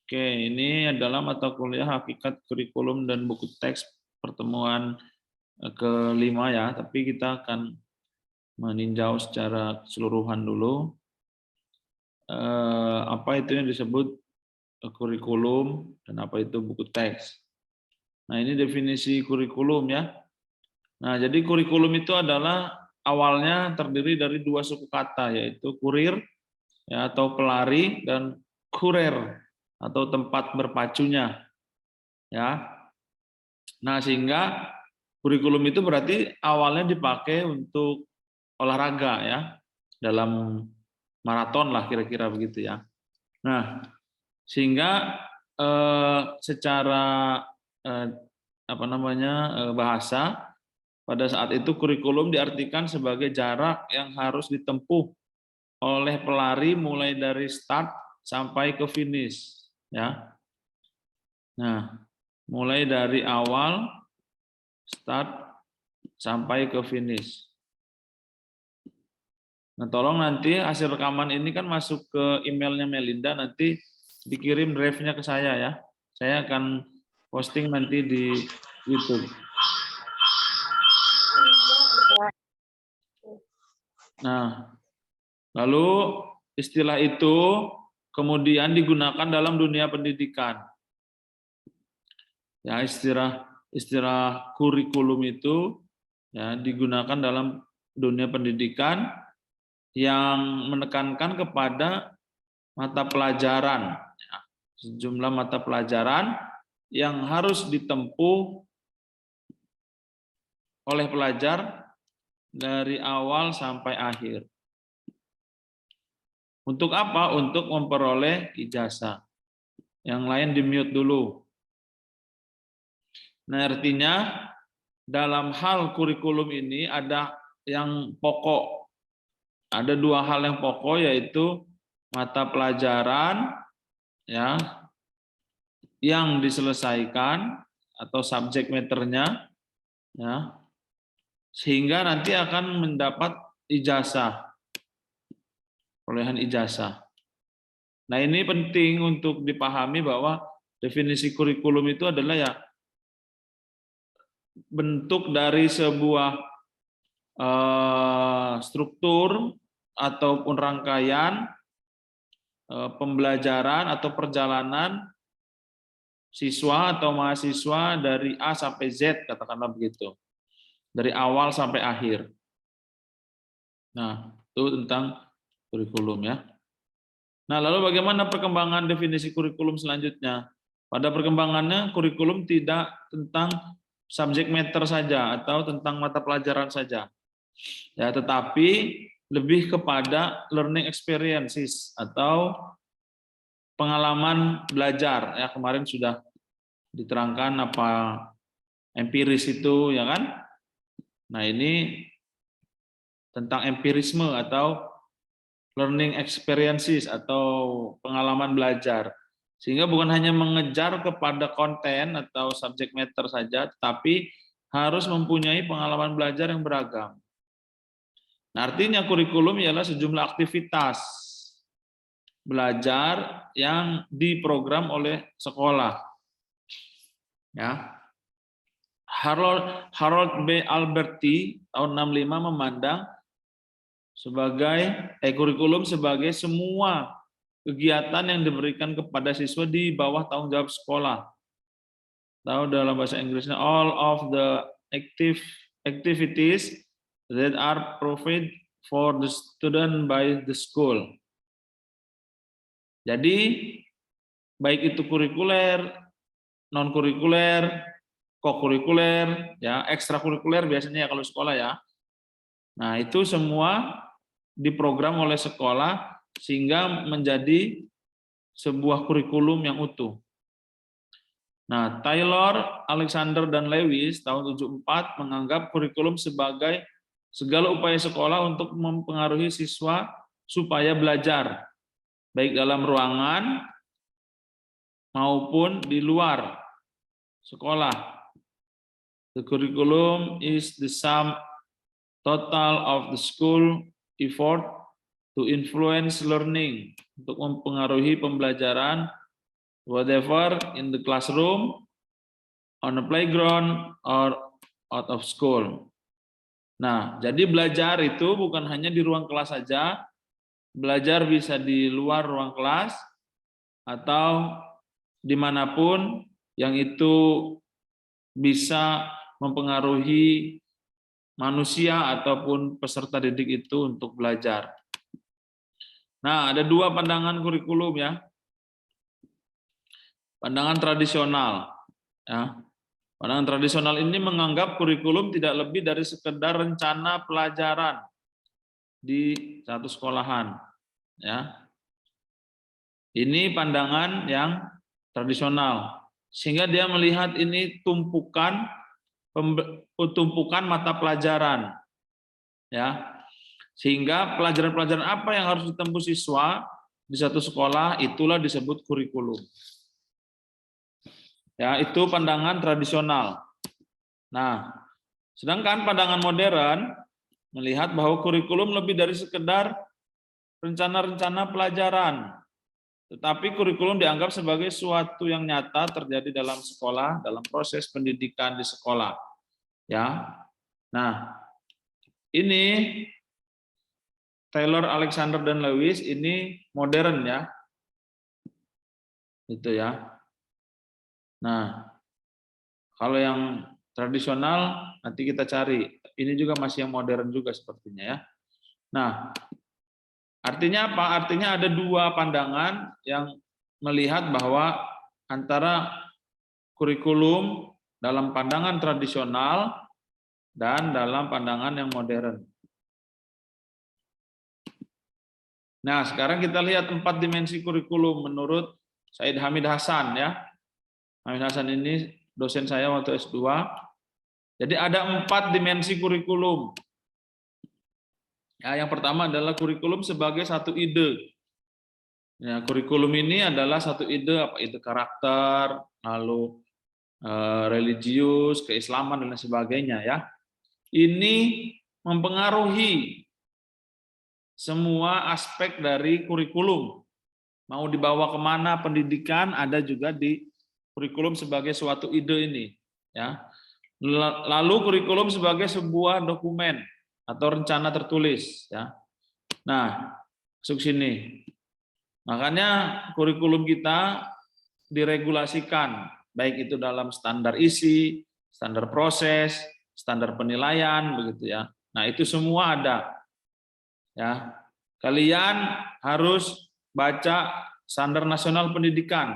Oke, ini adalah mata kuliah hakikat kurikulum dan buku teks pertemuan kelima ya, tapi kita akan meninjau secara keseluruhan dulu apa itu yang disebut kurikulum dan apa itu buku teks. Nah, ini definisi kurikulum ya. Nah, jadi kurikulum itu adalah awalnya terdiri dari dua suku kata, yaitu kurir ya, atau pelari, dan kurer atau tempat berpacunya ya. Nah, sehingga kurikulum itu berarti awalnya dipakai untuk olahraga ya, dalam maraton lah kira-kira begitu ya. Nah, sehingga secara bahasa pada saat itu kurikulum diartikan sebagai jarak yang harus ditempuh oleh pelari mulai dari start sampai ke finish ya. Nah, mulai dari awal start sampai ke finish. Nah, tolong nanti hasil rekaman ini kan masuk ke emailnya Melinda, nanti dikirim drive-nya ke saya ya. Saya akan posting nanti di YouTube. Nah, lalu istilah itu kemudian digunakan dalam dunia pendidikan. Ya, istilah kurikulum itu ya digunakan dalam dunia pendidikan yang menekankan kepada mata pelajaran, ya, sejumlah mata pelajaran yang harus ditempuh oleh pelajar dari awal sampai akhir. Untuk apa? Untuk memperoleh ijazah. Yang lain di-mute dulu. Nah, artinya dalam hal kurikulum ini ada yang pokok. Ada dua hal yang pokok, yaitu mata pelajaran ya yang diselesaikan atau subjek matternya ya, sehingga nanti akan mendapat ijazah, perolehan ijazah. Nah, ini penting untuk dipahami bahwa definisi kurikulum itu adalah ya bentuk dari sebuah struktur ataupun rangkaian pembelajaran atau perjalanan siswa atau mahasiswa dari A sampai Z, katakanlah begitu, dari awal sampai akhir. Nah, itu tentang kurikulum ya. Nah, lalu bagaimana perkembangan definisi kurikulum selanjutnya? Pada perkembangannya, kurikulum tidak tentang subject matter saja atau tentang mata pelajaran saja, ya, tetapi lebih kepada learning experiences atau pengalaman belajar. Ya, kemarin sudah diterangkan apa empiris itu, ya kan? Nah, ini tentang empirisme atau learning experiences atau pengalaman belajar. Sehingga bukan hanya mengejar kepada konten atau subject matter saja, tapi harus mempunyai pengalaman belajar yang beragam. Nah, artinya kurikulum ialah sejumlah aktivitas belajar yang diprogram oleh sekolah. Ya. Harold B. Alberti tahun 65 memandang kurikulum sebagai semua kegiatan yang diberikan kepada siswa di bawah tanggung jawab sekolah. Tahu dalam bahasa Inggrisnya all of the activities that are provided for the student by the school. Jadi baik itu kurikuler, non kurikuler, kokurikuler, ya, ekstrakurikuler biasanya ya kalau sekolah ya. Nah, itu semua diprogram oleh sekolah sehingga menjadi sebuah kurikulum yang utuh. Nah, Taylor, Alexander, dan Lewis tahun 74 menganggap kurikulum sebagai segala upaya sekolah untuk mempengaruhi siswa supaya belajar, baik dalam ruangan maupun di luar sekolah. The curriculum is the sum total of the school effort to influence learning, untuk mempengaruhi pembelajaran whatever in the classroom, on the playground, or out of school. Nah, jadi belajar itu bukan hanya di ruang kelas saja, belajar bisa di luar ruang kelas, atau dimanapun yang itu bisa mempengaruhi manusia ataupun peserta didik itu untuk belajar. Nah, ada dua pandangan kurikulum ya. Pandangan tradisional. Ya. Pandangan tradisional ini menganggap kurikulum tidak lebih dari sekedar rencana pelajaran di satu sekolahan. Ya. Ini pandangan yang tradisional, sehingga dia melihat ini tumpukan mata pelajaran, ya. Sehingga pelajaran-pelajaran apa yang harus ditempuh siswa di satu sekolah itulah disebut kurikulum. Ya, itu pandangan tradisional. Nah, sedangkan pandangan modern melihat bahwa kurikulum lebih dari sekedar rencana-rencana pelajaran, tetapi kurikulum dianggap sebagai suatu yang nyata terjadi dalam sekolah, dalam proses pendidikan di sekolah. Ya, nah ini Taylor, Alexander, dan Lewis ini modern ya, itu ya. Nah, kalau yang tradisional nanti kita cari. Ini juga masih yang modern juga sepertinya ya. Nah, artinya apa? Artinya ada dua pandangan yang melihat bahwa antara kurikulum dalam pandangan tradisional dan dalam pandangan yang modern. Nah, sekarang kita lihat 4 dimensi kurikulum menurut Said Hamid Hasan ya. Hamid Hasan ini dosen saya waktu S2. Jadi ada 4 dimensi kurikulum. Ya, yang pertama adalah kurikulum sebagai satu ide. Ya, kurikulum ini adalah satu ide, apa ide karakter, lalu religius, keislaman dan lain sebagainya ya. Ini mempengaruhi semua aspek dari kurikulum. Mau dibawa kemana pendidikan ada juga di kurikulum sebagai suatu ide ini. Ya. Lalu kurikulum sebagai sebuah dokumen atau rencana tertulis. Ya. Nah, masuk sini. Makanya kurikulum kita diregulasikan, baik itu dalam standar isi, standar proses, standar penilaian, begitu ya. Nah, itu semua ada. Ya, kalian harus baca standar nasional pendidikan.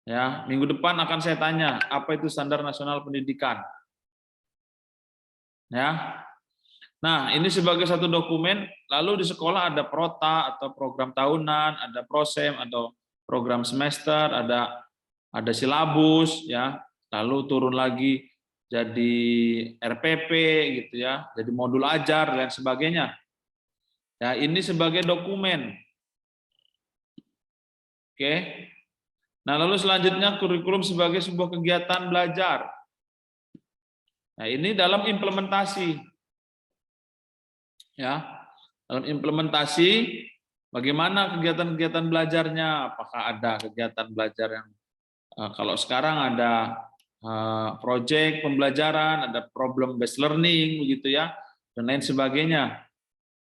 Ya, minggu depan akan saya tanya apa itu standar nasional pendidikan. Ya, nah ini sebagai satu dokumen. Lalu di sekolah ada prota atau program tahunan, ada prosem atau program semester, ada silabus, ya. Lalu turun lagi jadi RPP gitu ya, jadi modul ajar dan sebagainya. Ya, ini sebagai dokumen. Oke. Nah, lalu selanjutnya kurikulum sebagai sebuah kegiatan belajar. Nah, ini dalam implementasi. Ya. Dalam implementasi bagaimana kegiatan-kegiatan belajarnya? Apakah ada kegiatan belajar yang kalau sekarang ada proyek pembelajaran, ada problem based learning begitu ya, dan lain sebagainya.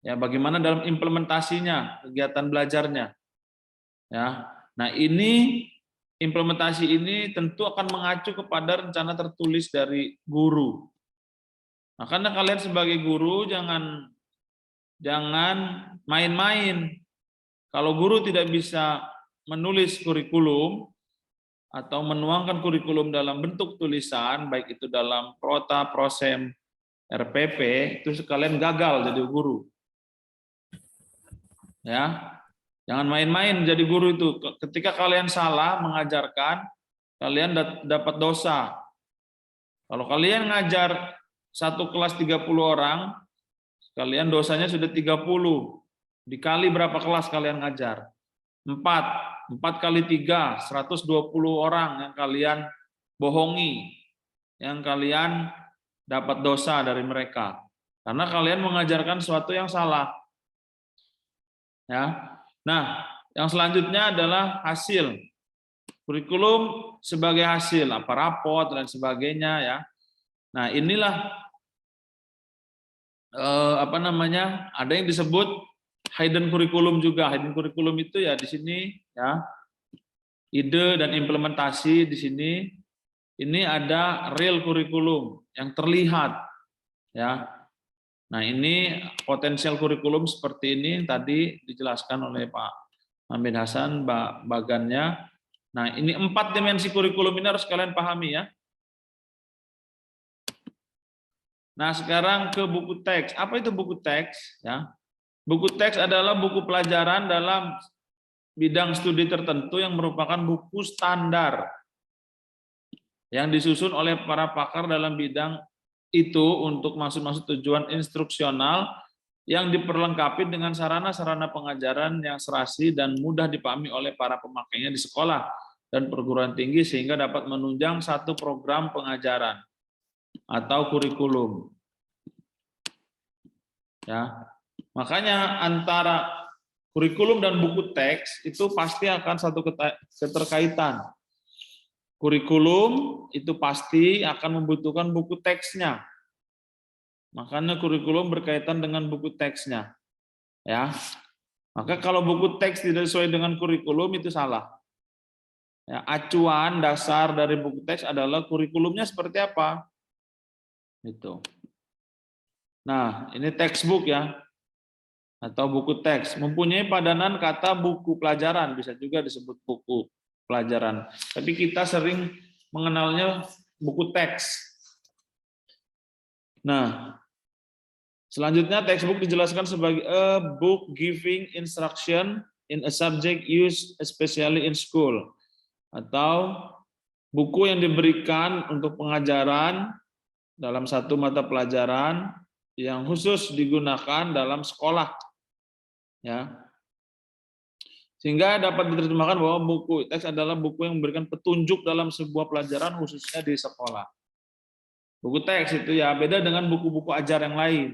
Ya, bagaimana dalam implementasinya, kegiatan belajarnya. Ya. Nah, ini implementasi ini tentu akan mengacu kepada rencana tertulis dari guru. Nah, karena kalian sebagai guru jangan main-main. Kalau guru tidak bisa menulis kurikulum atau menuangkan kurikulum dalam bentuk tulisan, baik itu dalam prota, prosem, RPP, itu sekalian gagal jadi guru. Ya, jangan main-main jadi guru itu. Ketika kalian salah mengajarkan, kalian dapat dosa. Kalau kalian ngajar satu kelas 30 orang, kalian dosanya sudah 30. Dikali berapa kelas kalian ngajar? 4 kali 3, 120 orang yang kalian bohongi, yang kalian dapat dosa dari mereka. Karena kalian mengajarkan sesuatu yang salah. Ya. Nah, yang selanjutnya adalah hasil. Kurikulum sebagai hasil apa raport dan sebagainya ya. Nah, inilah apa namanya? Ada yang disebut hidden kurikulum juga. Hidden kurikulum itu ya di sini ya. Ide dan implementasi di sini. Ini ada real kurikulum yang terlihat ya. Nah, ini potensial kurikulum seperti ini tadi dijelaskan oleh Pak Hamid Hasan bagannya. Nah, ini 4 dimensi kurikulum ini harus kalian pahami ya. Nah, sekarang ke buku teks. Apa itu buku teks? Ya, buku teks adalah buku pelajaran dalam bidang studi tertentu yang merupakan buku standar yang disusun oleh para pakar dalam bidang itu untuk masuk tujuan instruksional yang diperlengkapi dengan sarana-sarana pengajaran yang serasi dan mudah dipahami oleh para pemakainya di sekolah dan perguruan tinggi sehingga dapat menunjang satu program pengajaran atau kurikulum. Ya. Makanya antara kurikulum dan buku teks itu pasti akan satu keterkaitan. Kurikulum itu pasti akan membutuhkan buku teksnya. Makanya kurikulum berkaitan dengan buku teksnya. Ya. Maka kalau buku teks tidak sesuai dengan kurikulum itu salah. Ya, acuan dasar dari buku teks adalah kurikulumnya seperti apa. Itu. Nah, ini textbook ya. Atau buku teks. Mempunyai padanan kata buku pelajaran, bisa juga disebut buku pelajaran. Tapi kita sering mengenalnya buku teks. Nah, selanjutnya textbook dijelaskan sebagai a book giving instruction in a subject used especially in school. Atau buku yang diberikan untuk pengajaran dalam satu mata pelajaran yang khusus digunakan dalam sekolah. Ya. Sehingga dapat diterjemahkan bahwa buku teks adalah buku yang memberikan petunjuk dalam sebuah pelajaran khususnya di sekolah. Buku teks itu ya beda dengan buku-buku ajar yang lain.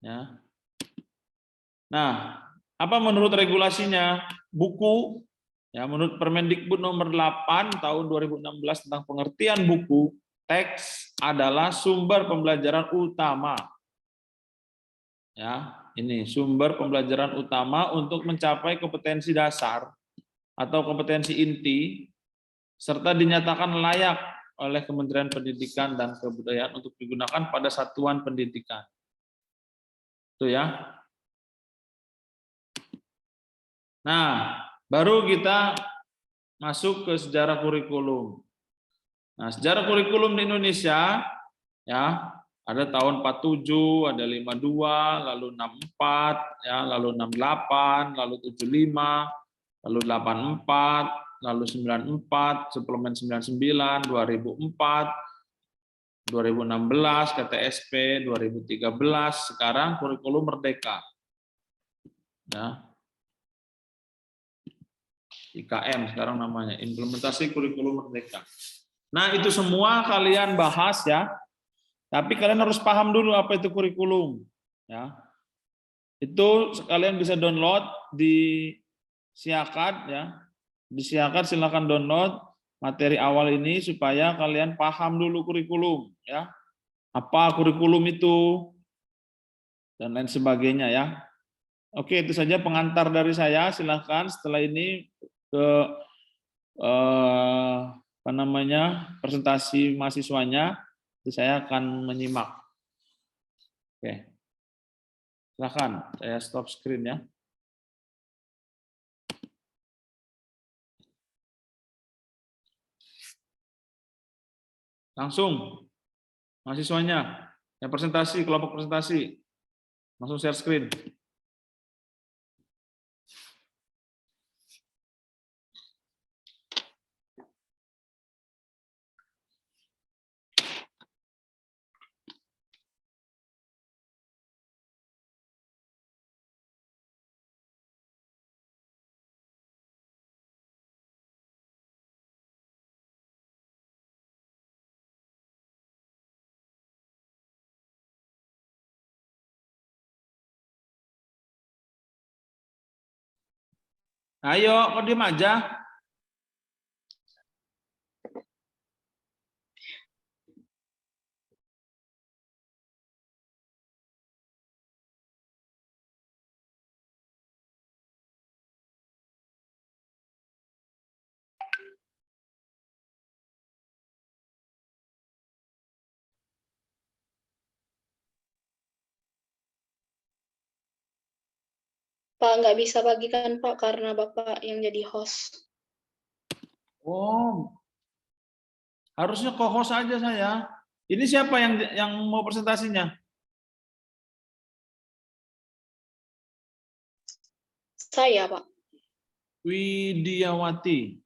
Ya. Nah, apa menurut regulasinya? Buku ya menurut Permendikbud nomor 8 tahun 2016 tentang pengertian buku, teks adalah sumber pembelajaran utama. Ya, ini sumber pembelajaran utama untuk mencapai kompetensi dasar atau kompetensi inti serta dinyatakan layak oleh Kementerian Pendidikan dan Kebudayaan untuk digunakan pada satuan pendidikan. Itu ya. Nah, baru kita masuk ke sejarah kurikulum. Nah, sejarah kurikulum di Indonesia ya, ada tahun 47, ada 52, lalu 64, ya, lalu 68, lalu 75, lalu 84, lalu 94, suplemen 99, 2004, 2016, KTSP, 2013, sekarang kurikulum merdeka. Ya. IKM sekarang namanya, implementasi kurikulum merdeka. Nah, itu semua kalian bahas ya. Tapi kalian harus paham dulu apa itu kurikulum. Ya. Itu kalian bisa download di Siakat ya. Di Siakat silakan download materi awal ini supaya kalian paham dulu kurikulum ya. Apa kurikulum itu dan lain sebagainya ya. Oke, itu saja pengantar dari saya. Silakan setelah ini ke apa namanya? Presentasi mahasiswanya. Saya akan menyimak. Oke. Silakan, saya stop screen ya. Langsung mahasiswanya yang presentasi, kelompok presentasi. Langsung share screen. Ayo, kok diem aja? Bapak nggak bisa bagikan Pak karena Bapak yang jadi host. Oh, harusnya co-host aja saya. Ini siapa yang mau presentasinya? Saya Pak. Widiawati.